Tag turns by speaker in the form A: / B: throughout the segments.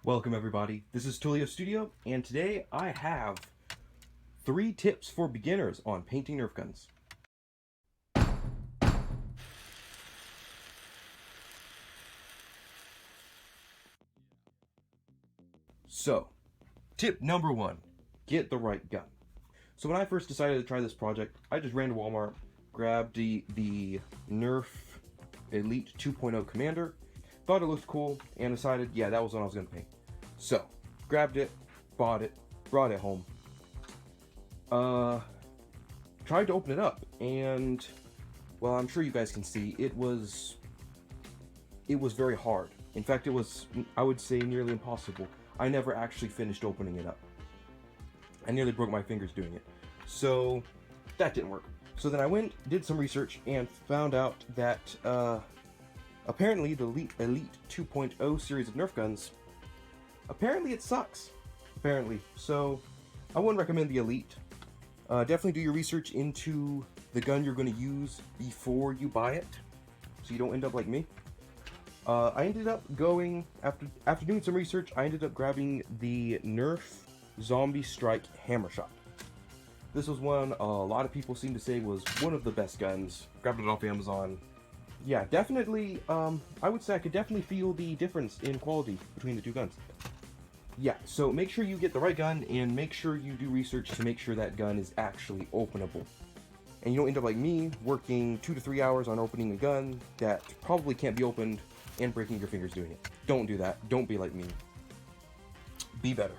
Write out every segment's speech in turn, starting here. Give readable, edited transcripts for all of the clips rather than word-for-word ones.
A: Welcome everybody, this is Tulio Studio, and today I have 3 tips for beginners on painting Nerf guns. So, tip number 1, get the right gun. So when I first decided to try this project, I just ran to Walmart, grabbed the Nerf Elite 2.0 Commander, thought it looked cool, and decided, yeah, that was what I was going to paint. So, grabbed it, bought it, brought it home, tried to open it up, and, well, I'm sure you guys can see, it was very hard. In fact, it was, I would say, nearly impossible. I never actually finished opening it up. I nearly broke my fingers doing it. So, that didn't work. So then I went, did some research, and found out that, apparently the Elite 2.0 series of Nerf guns, apparently it sucks. Apparently. So, I wouldn't recommend the Elite. Definitely do your research into the gun you're going to use before you buy it, so you don't end up like me. I ended up going, after doing some research, I ended up grabbing the Nerf Zombie Strike Hammer Shot. This was one a lot of people seem to say was one of the best guns. Grabbed it off Amazon. Yeah, definitely, I would say I could definitely feel the difference in quality between the two guns. Yeah, so make sure you get the right gun, and make sure you do research to make sure that gun is actually openable. And you don't end up like me, working 2 to 3 hours on opening a gun that probably can't be opened and breaking your fingers doing it. Don't do that. Don't be like me. Be better.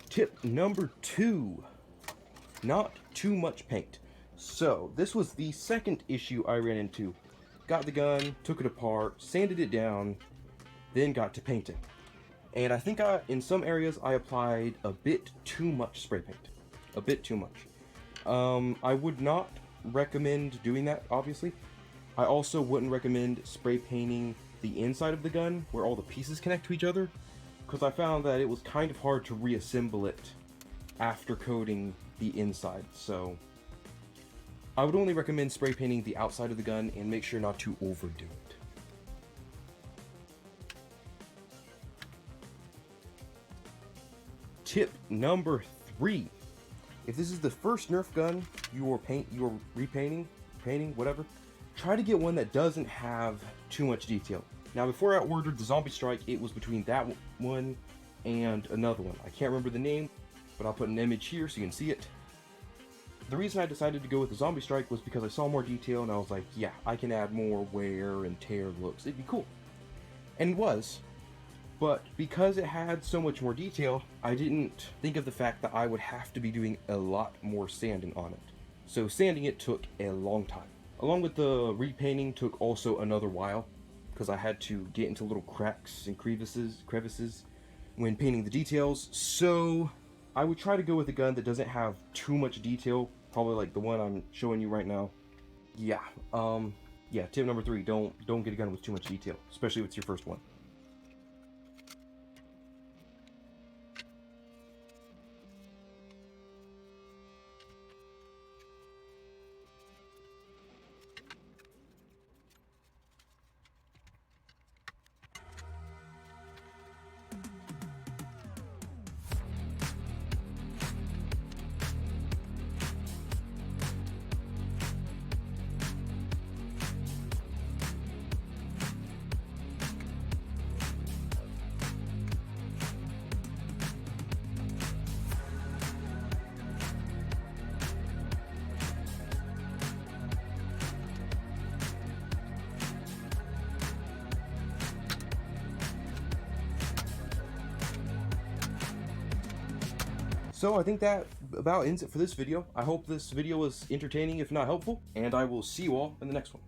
A: Tip number 2, not too much paint. So this was the second issue I ran into. Got the gun, took it apart, sanded it down, then got to painting. And I think in some areas I applied a bit too much spray paint. A bit too much. I would not recommend doing that, obviously. I also wouldn't recommend spray painting the inside of the gun where all the pieces connect to each other, because I found that it was kind of hard to reassemble it after coating the inside. So I would only recommend spray painting the outside of the gun and make sure not to overdo it. Tip number 3. If this is the first Nerf gun you are repainting, whatever, try to get one that doesn't have too much detail. Now, before I ordered the Zombie Strike, it was between that one and another one. I can't remember the name, but I'll put an image here so you can see it. The reason I decided to go with the Zombie Strike was because I saw more detail, and I was like, yeah, I can add more wear and tear looks. It'd be cool. And it was. But because it had so much more detail, I didn't think of the fact that I would have to be doing a lot more sanding on it. So sanding it took a long time. Along with the repainting took also another while, because I had to get into little cracks and crevices when painting the details. So I would try to go with a gun that doesn't have too much detail, probably like the one I'm showing you right now. Yeah, tip number 3, don't get a gun with too much detail, especially if it's your first one. So I think that about ends it for this video. I hope this video was entertaining, if not helpful, and I will see you all in the next one.